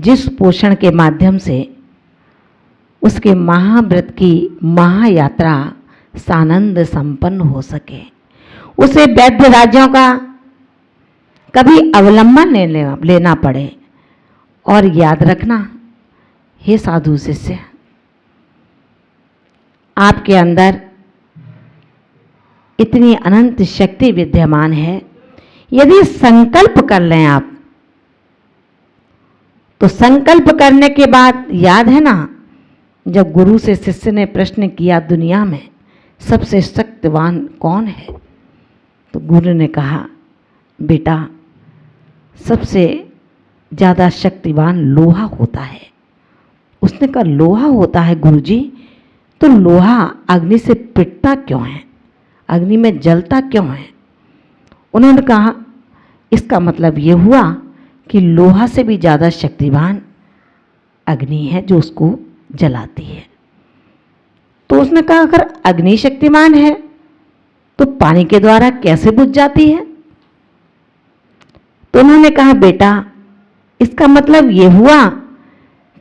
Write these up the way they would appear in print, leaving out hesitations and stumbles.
जिस पोषण के माध्यम से उसके महाव्रत की महायात्रा सानंद संपन्न हो सके, उसे वैद्य राज्यों का कभी अवलंबन लेना पड़े। और याद रखना हे साधु शिष्य, आपके अंदर इतनी अनंत शक्ति विद्यमान है, यदि संकल्प कर लें आप, तो संकल्प करने के बाद याद है ना, जब गुरु से शिष्य ने प्रश्न किया दुनिया में सबसे शक्तिवान कौन है, तो गुरु ने कहा बेटा सबसे ज़्यादा शक्तिवान लोहा होता है। उसने कहा लोहा होता है गुरुजी, तो लोहा अग्नि से पिटता क्यों है, अग्नि में जलता क्यों है? उन्होंने कहा इसका मतलब ये हुआ कि लोहा से भी ज़्यादा शक्तिवान अग्नि है जो उसको जलाती है। तो उसने कहा अगर अग्नि शक्तिमान है तो पानी के द्वारा कैसे बुझ जाती है? तो उन्होंने कहा बेटा इसका मतलब ये हुआ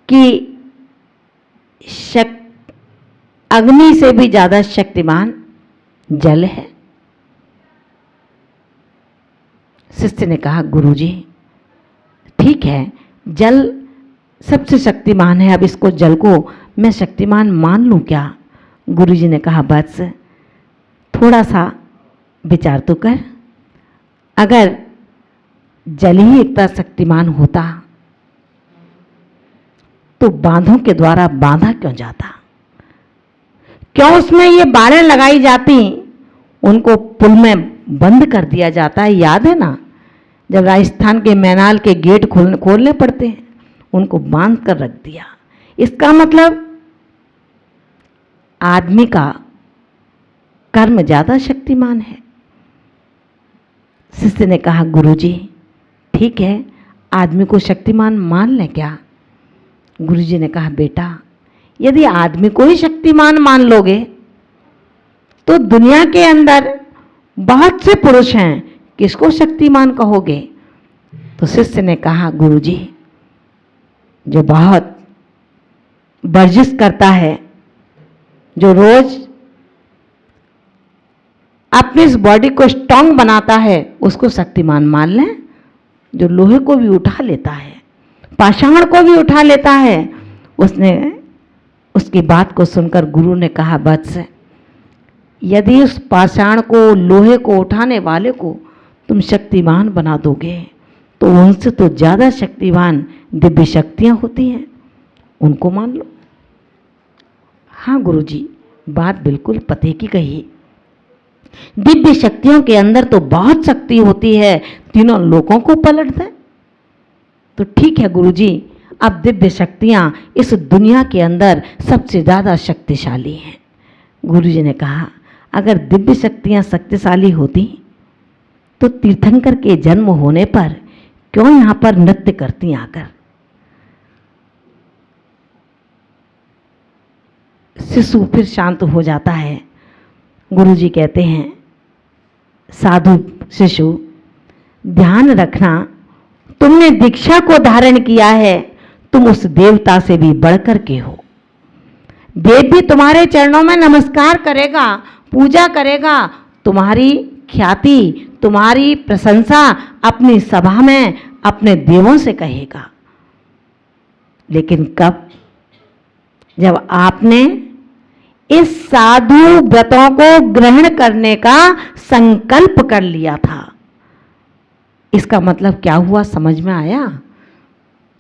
कि अग्नि से भी ज़्यादा शक्तिमान जल है। शिष्य ने कहा गुरुजी ठीक है, जल सबसे शक्तिमान है, अब इसको जल को मैं शक्तिमान मान लूं क्या? गुरुजी ने कहा बस थोड़ा सा विचार तो कर, अगर जल ही इतना शक्तिमान होता तो बांधों के द्वारा बांधा क्यों जाता? क्यों उसमें ये बाड़ें लगाई जाती, उनको पुल में बंद कर दिया जाता है? याद है ना, जब राजस्थान के मैनाल के गेट खोलने पड़ते हैं, उनको बांध कर रख दिया। इसका मतलब आदमी का कर्म ज्यादा शक्तिमान है। शिष्य ने कहा गुरुजी ठीक है, आदमी को शक्तिमान मान लें क्या? गुरुजी ने कहा बेटा यदि आदमी को ही शक्तिमान मान लोगे तो दुनिया के अंदर बहुत से पुरुष हैं, किसको शक्तिमान कहोगे? तो शिष्य ने कहा गुरुजी जो बहुत वर्जिश करता है, जो रोज अपनी इस बॉडी को स्ट्रांग बनाता है, उसको शक्तिमान मान लें। जो लोहे को भी उठा लेता है, पाषाण को भी उठा लेता है, उसकी बात को सुनकर गुरु ने कहा वत्स यदि उस पाषाण को, लोहे को उठाने वाले को तुम शक्तिमान बना दोगे तो उनसे तो ज़्यादा शक्तिवान दिव्य शक्तियाँ होती हैं, उनको मान लो। हाँ गुरुजी बात बिल्कुल पते की कही, दिव्य शक्तियों के अंदर तो बहुत शक्ति होती है, तीनों लोगों को पलट दे। तो ठीक है गुरुजी, अब दिव्य शक्तियां इस दुनिया के अंदर सबसे ज़्यादा शक्तिशाली हैं। गुरुजी ने कहा अगर दिव्य शक्तियां शक्तिशाली होती तो तीर्थंकर के जन्म होने पर क्यों यहाँ पर नृत्य करती आकर? शिशु फिर शांत हो जाता है। गुरुजी कहते हैं साधु शिशु ध्यान रखना, तुमने दीक्षा को धारण किया है, तुम उस देवता से भी बढ़कर के हो। देव भी तुम्हारे चरणों में नमस्कार करेगा, पूजा करेगा, तुम्हारी ख्याति, तुम्हारी प्रशंसा अपनी सभा में अपने देवों से कहेगा। लेकिन कब? जब आपने इस साधु व्रतों को ग्रहण करने का संकल्प कर लिया था। इसका मतलब क्या हुआ, समझ में आया?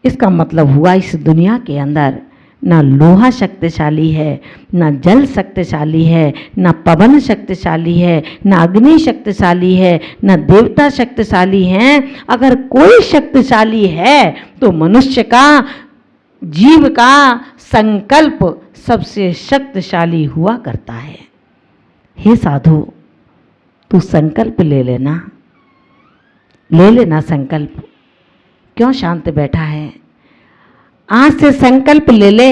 इसका मतलब हुआ इस दुनिया के अंदर ना लोहा शक्तिशाली है, ना जल शक्तिशाली है, ना पवन शक्तिशाली है, ना अग्नि शक्तिशाली है, ना देवता शक्तिशाली हैं। अगर कोई शक्तिशाली है तो मनुष्य का, जीव का संकल्प सबसे शक्तिशाली हुआ करता है। हे साधु तू संकल्प ले लेना, ले लेना संकल्प। क्यों शांत बैठा है? आज से संकल्प ले ले,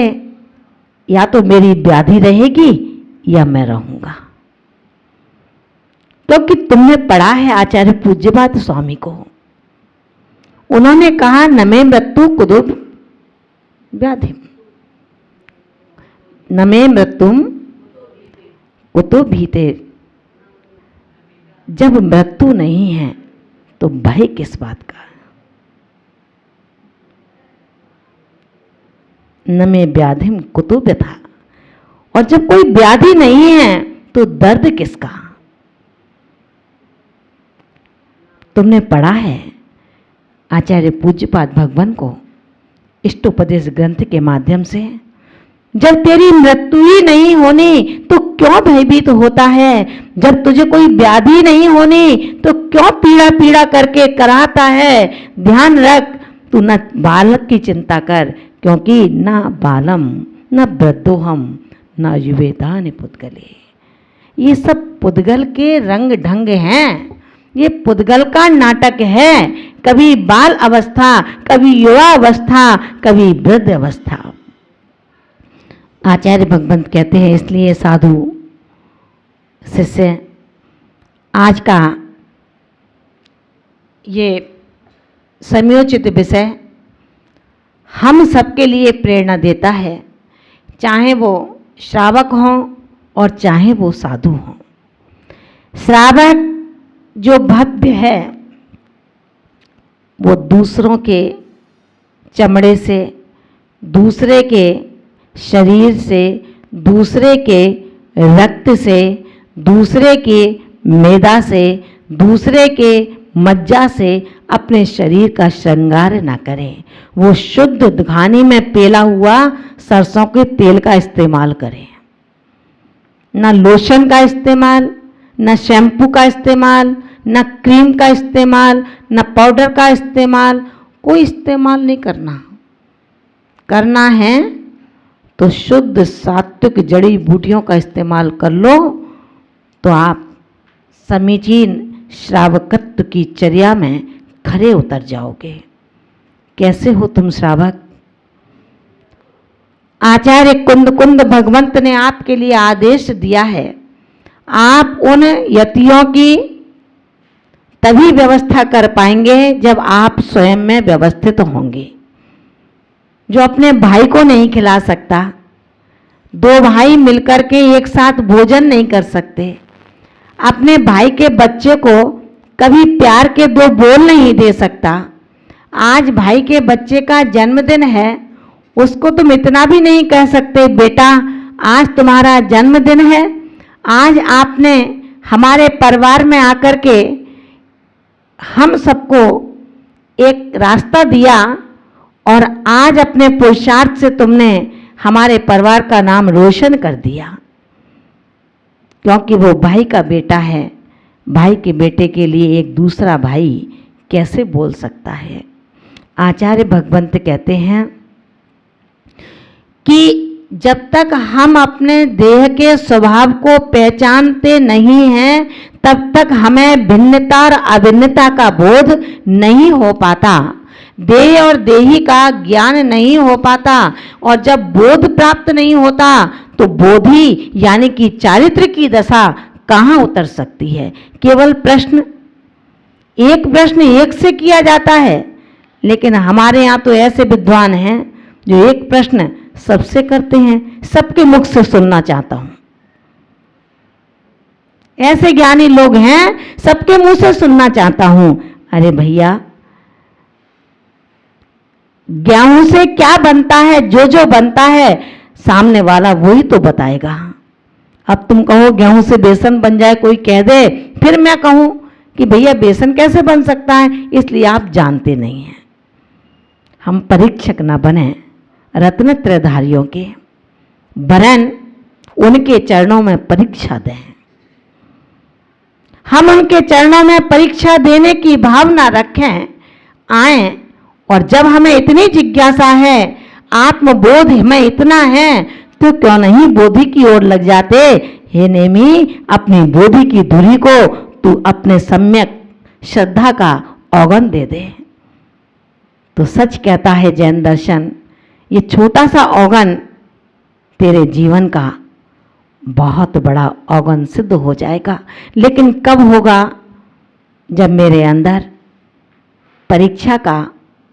या तो मेरी व्याधि रहेगी या मैं रहूंगा। क्योंकि तुमने पढ़ा है आचार्य पूज्यपाद स्वामी को, उन्होंने कहा न मे मृत्यु कुदुर व्याधि। न मे मृत्युम कुतो भीते। जब मृत्यु नहीं है तो भय किस बात का। न मे व्याधिम कुतो व्यथा। और जब कोई व्याधि नहीं है तो दर्द किसका। तुमने पढ़ा है आचार्य पूज्यपाद भगवान को इष्टोपदेश ग्रंथ के माध्यम से, जब तेरी मृत्यु ही नहीं होनी तो क्यों भयभीत होता है। जब तुझे कोई व्याधि नहीं होनी तो क्यों पीड़ा पीड़ा करके कराता है। ध्यान रख, तू न बालक की चिंता कर, क्योंकि न बालम न वृद्धोहम न युवेदा न पुद्गले। ये सब पुद्गल के रंग ढंग हैं। ये पुद्गल का नाटक है। कभी बाल अवस्था, कभी युवा अवस्था, कभी वृद्ध अवस्था। आचार्य भगवंत कहते हैं, इसलिए साधु शिष्य आज का ये समयोचित विषय हम सबके लिए प्रेरणा देता है, चाहे वो श्रावक हों और चाहे वो साधु हों। श्रावक जो भव्य है वो दूसरों के चमड़े से, दूसरे के शरीर से, दूसरे के रक्त से, दूसरे के मैदा से, दूसरे के मज्जा से अपने शरीर का श्रृंगार ना करें। वो शुद्ध घानी में पेला हुआ सरसों के तेल का इस्तेमाल करें। ना लोशन का इस्तेमाल, न शैम्पू का इस्तेमाल, न क्रीम का इस्तेमाल, न पाउडर का इस्तेमाल, कोई इस्तेमाल नहीं करना। करना है तो शुद्ध सात्विक जड़ी बूटियों का इस्तेमाल कर लो, तो आप समीचीन श्रावकत्व की चर्या में खरे उतर जाओगे। कैसे हो तुम श्रावक? आचार्य कुंद कुंद भगवंत ने आपके लिए आदेश दिया है, आप उन यतियों की तभी व्यवस्था कर पाएंगे जब आप स्वयं में व्यवस्थित होंगे। जो अपने भाई को नहीं खिला सकता, दो भाई मिलकर के एक साथ भोजन नहीं कर सकते, अपने भाई के बच्चे को कभी प्यार के दो बोल नहीं दे सकता, आज भाई के बच्चे का जन्मदिन है, उसको तुम इतना भी नहीं कह सकते बेटा आज तुम्हारा जन्मदिन है। आज आपने हमारे परिवार में आकर के हम सबको एक रास्ता दिया और आज अपने पुरुषार्थ से तुमने हमारे परिवार का नाम रोशन कर दिया, क्योंकि वो भाई का बेटा है। भाई के बेटे के लिए एक दूसरा भाई कैसे बोल सकता है। आचार्य भगवंत कहते हैं कि जब तक हम अपने देह के स्वभाव को पहचानते नहीं हैं, तब तक हमें भिन्नता और अभिन्नता का बोध नहीं हो पाता, देह और देही का ज्ञान नहीं हो पाता। और जब बोध प्राप्त नहीं होता तो बोधि यानी कि चारित्र की दशा कहाँ उतर सकती है। केवल एक प्रश्न एक से किया जाता है, लेकिन हमारे यहाँ तो ऐसे विद्वान हैं जो एक प्रश्न सबसे करते हैं। सबके मुख से सुनना चाहता हूं, ऐसे ज्ञानी लोग हैं, सबके मुंह से सुनना चाहता हूं। अरे भैया, गेहूं से क्या बनता है? जो बनता है सामने वाला वही तो बताएगा। अब तुम कहो गेहूं से बेसन बन जाए, कोई कह दे, फिर मैं कहूं कि भैया बेसन कैसे बन सकता है, इसलिए आप जानते नहीं हैं। हम परीक्षक ना बने रत्नत्रयधारियों के, वरन उनके चरणों में परीक्षा दें। हम उनके चरणों में परीक्षा देने की भावना रखें, आए, और जब हमें इतनी जिज्ञासा है, आत्मबोध में इतना है, तो क्यों नहीं बोधि की ओर लग जाते। हे नेमी, अपनी बोधि की धुरी को तू अपने सम्यक श्रद्धा का औगन दे दे। तो सच कहता है जैन दर्शन, ये छोटा सा औगन तेरे जीवन का बहुत बड़ा औगन सिद्ध हो जाएगा। लेकिन कब होगा? जब मेरे अंदर परीक्षा का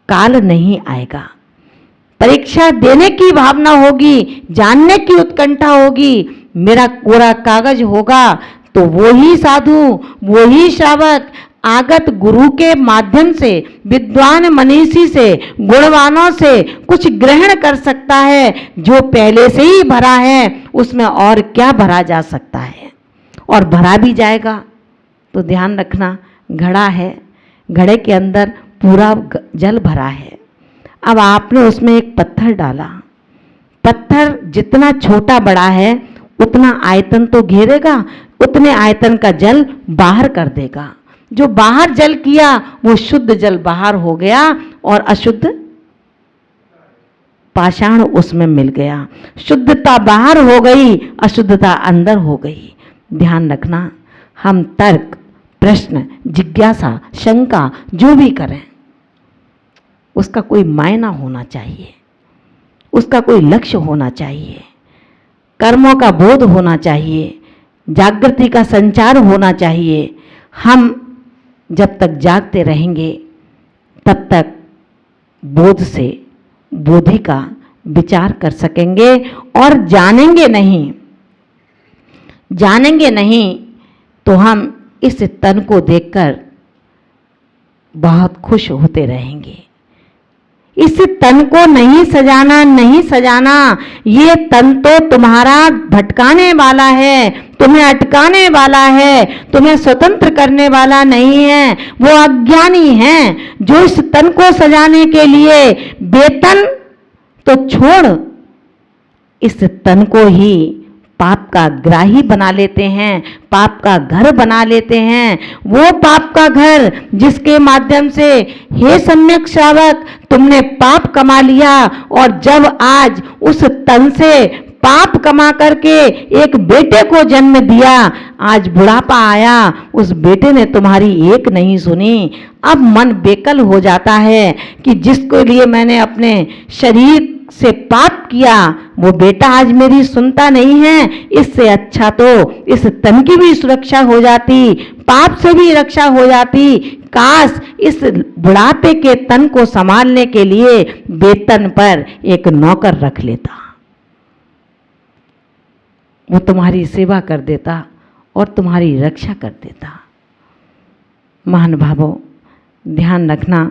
काल नहीं आएगा, परीक्षा देने की भावना होगी, जानने की उत्कंठा होगी, मेरा कोरा कागज होगा, तो वो ही साधु, वो ही श्रावक आगत गुरु के माध्यम से, विद्वान मनीषी से, गुणवानों से कुछ ग्रहण कर सकता है। जो पहले से ही भरा है उसमें और क्या भरा जा सकता है, और भरा भी जाएगा। तो ध्यान रखना, घड़ा है, घड़े के अंदर पूरा जल भरा है। अब आपने उसमें एक पत्थर डाला, पत्थर जितना छोटा बड़ा है उतना आयतन तो घेरेगा, उतने आयतन का जल बाहर कर देगा। जो बाहर जल किया वो शुद्ध जल बाहर हो गया और अशुद्ध पाषाण उसमें मिल गया। शुद्धता बाहर हो गई, अशुद्धता अंदर हो गई। ध्यान रखना, हम तर्क, प्रश्न, जिज्ञासा, शंका जो भी करें उसका कोई मायना होना चाहिए, उसका कोई लक्ष्य होना चाहिए, कर्मों का बोध होना चाहिए, जागृति का संचार होना चाहिए। हम जब तक जागते रहेंगे तब तक बोध से बोधि का विचार कर सकेंगे और जानेंगे नहीं तो हम इस तन को देखकर बहुत खुश होते रहेंगे। इस तन को नहीं सजाना, ये तन तो तुम्हारा भटकाने वाला है, तुम्हें अटकाने वाला है, तुम्हें स्वतंत्र करने वाला नहीं है। वो अज्ञानी है जो इस तन को सजाने के लिए वेतन तो छोड़, इस तन को ही पाप का ग्राही बना लेते हैं, पाप का घर बना लेते हैं। वो पाप का घर जिसके माध्यम से, हे सम्यक श्रावक, तुमने पाप कमा लिया, और जब आज उस तन से पाप कमा करके एक बेटे को जन्म दिया, आज बुढ़ापा आया, उस बेटे ने तुम्हारी एक नहीं सुनी। अब मन बेकल हो जाता है कि जिसके लिए मैंने अपने शरीर से पाप किया वो बेटा आज मेरी सुनता नहीं है। इससे अच्छा तो इस तन की भी सुरक्षा हो जाती, पाप से भी रक्षा हो जाती। काश इस बुढ़ापे के तन को संभालने के लिए वेतन पर एक नौकर रख लेता, वो तुम्हारी सेवा कर देता और तुम्हारी रक्षा कर देता। महानुभावों, ध्यान रखना,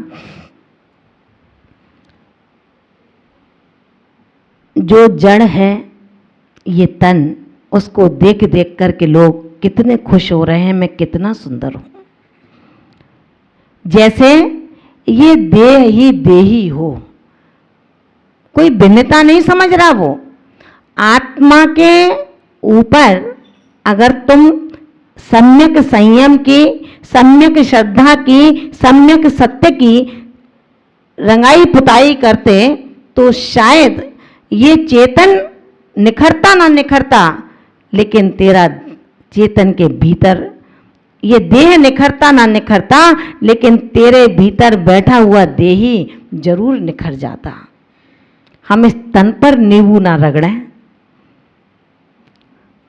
जो जड़ है ये तन, उसको देख देख करके लोग कितने खुश हो रहे हैं, मैं कितना सुंदर हूं। जैसे ये देह ही देही हो, कोई भिन्नता नहीं समझ रहा। वो आत्मा के ऊपर अगर तुम सम्यक संयम की, सम्यक श्रद्धा की, सम्यक सत्य की रंगाई पुताई करते तो शायद ये चेतन निखरता ना निखरता, लेकिन तेरा चेतन के भीतर ये देह निखरता ना निखरता, लेकिन तेरे भीतर बैठा हुआ देही जरूर निखर जाता। हम इस तन पर नींबू ना रगड़ें,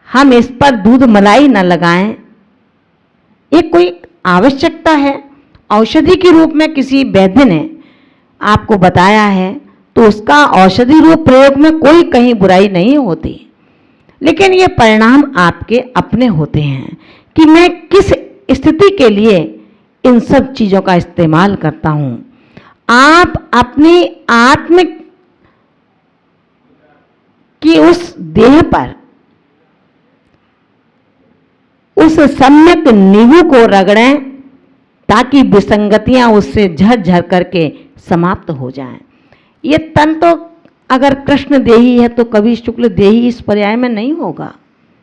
हम इस पर दूध मलाई ना लगाएं। ये कोई आवश्यकता है, औषधि के रूप में किसी वैद्य ने आपको बताया है तो उसका औषधि रूप प्रयोग में कोई कहीं बुराई नहीं होती, लेकिन ये परिणाम आपके अपने होते हैं कि मैं किस स्थिति के लिए इन सब चीजों का इस्तेमाल करता हूं। आप अपनी आत्म की उस देह पर उस सम्यक नींबू को रगड़ें ताकि विसंगतियां उससे झरझर करके समाप्त हो जाएं। ये तन तो अगर कृष्ण देही है तो कभी शुक्ल देही इस पर्याय में नहीं होगा।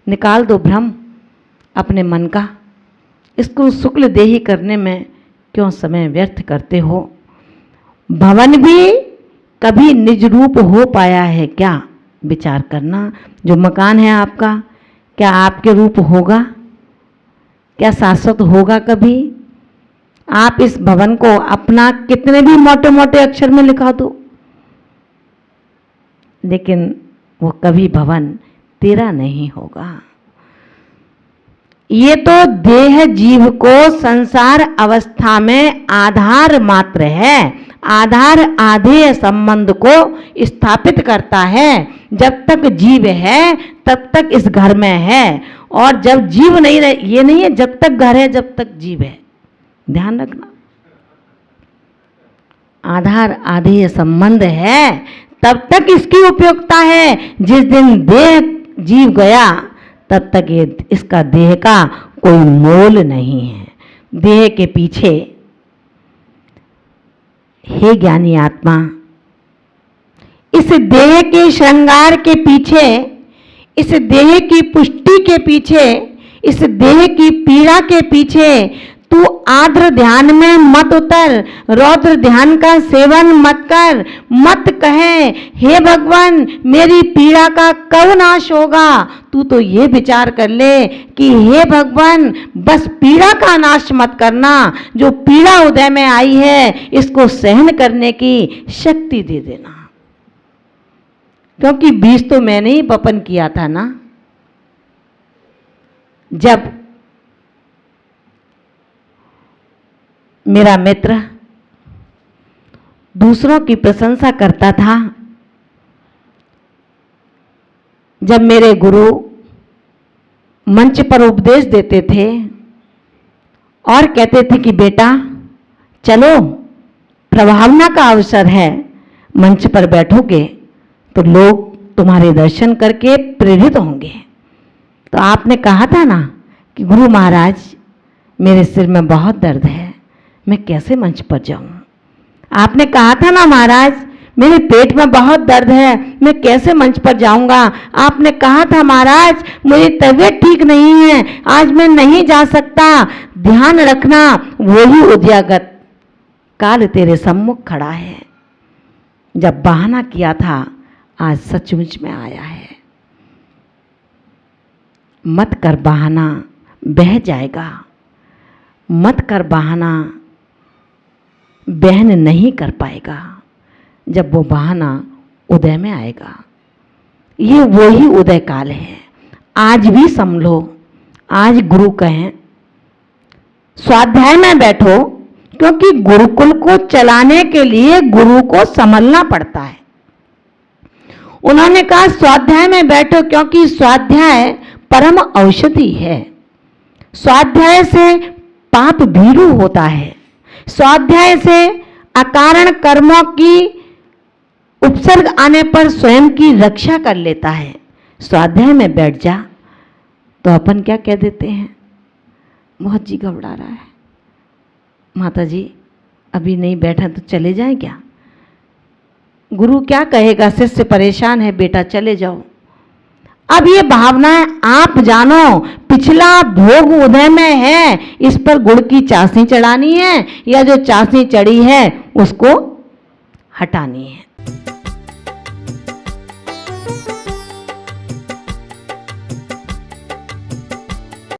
निकाल दो भ्रम अपने मन का, इसको शुक्ल देही करने में क्यों समय व्यर्थ करते हो। भवन भी कभी निज रूप हो पाया है क्या, विचार करना। जो मकान है आपका, क्या आपके रूप होगा, क्या शाश्वत होगा कभी। आप इस भवन को अपना कितने भी मोटे मोटे अक्षर में लिखा दो, लेकिन वो कभी भवन तेरा नहीं होगा। ये तो देह जीव को संसार अवस्था में आधार मात्र है, आधार आधेय संबंध को स्थापित करता है। जब तक जीव है तब तक इस घर में है, और जब जीव नहीं रहे, ये नहीं है जब तक घर है जब तक जीव है, ध्यान रखना। आधार आधेय संबंध है तब तक इसकी उपयोगिता है। जिस दिन देह जीव गया तब तक ये इसका देह का कोई मोल नहीं है। देह के पीछे, हे ज्ञानी आत्मा, इस देह के श्रृंगार के पीछे, इस देह की पुष्टि के पीछे, इस देह की पीड़ा के पीछे तू आर्द्र ध्यान में मत उतर, रौद्र ध्यान का सेवन मत कर, मत कहे हे भगवान मेरी पीड़ा का कब नाश होगा। तू तो ये विचार कर ले कि हे भगवान बस पीड़ा का नाश मत करना, जो पीड़ा उदय में आई है इसको सहन करने की शक्ति दे देना। क्योंकि बीज तो मैंने ही वपन किया था ना। जब मेरा मित्र दूसरों की प्रशंसा करता था, जब मेरे गुरु मंच पर उपदेश देते थे और कहते थे कि बेटा चलो प्रभावना का अवसर है, मंच पर बैठोगे तो लोग तुम्हारे दर्शन करके प्रेरित होंगे। तो आपने कहा था ना कि गुरु महाराज मेरे सिर में बहुत दर्द है, मैं कैसे मंच पर जाऊं। आपने कहा था ना महाराज मेरे पेट में बहुत दर्द है, मैं कैसे मंच पर जाऊंगा। आपने कहा था महाराज मेरी तबीयत ठीक नहीं है, आज मैं नहीं जा सकता। ध्यान रखना वही उद्यागत काल तेरे सम्मुख खड़ा है। जब बहाना किया था आज सचमुच में आया है। मत कर बहाना, बह जाएगा। मत कर बहाना, बहन नहीं कर पाएगा। जब वो बहाना उदय में आएगा, ये वही उदय काल है। आज भी संभलो। आज गुरु कहें स्वाध्याय में बैठो, क्योंकि गुरुकुल को चलाने के लिए गुरु को संभलना पड़ता है। उन्होंने कहा स्वाध्याय में बैठो, क्योंकि स्वाध्याय परम औषधि है। स्वाध्याय से पाप भीरू होता है। स्वाध्याय से अकारण कर्मों की उपसर्ग आने पर स्वयं की रक्षा कर लेता है। स्वाध्याय में बैठ जा तो अपन क्या कह देते हैं, बहुत जी घबरा रहा है, माता जी अभी नहीं बैठा तो चले जाएं क्या। गुरु क्या कहेगा, शिष्य परेशान है, बेटा चले जाओ। अब ये भावनाएं आप जानो, पिछला भोग उदय में है, इस पर गुड़ की चाशनी चढ़ानी है या जो चाशनी चढ़ी है उसको हटानी है।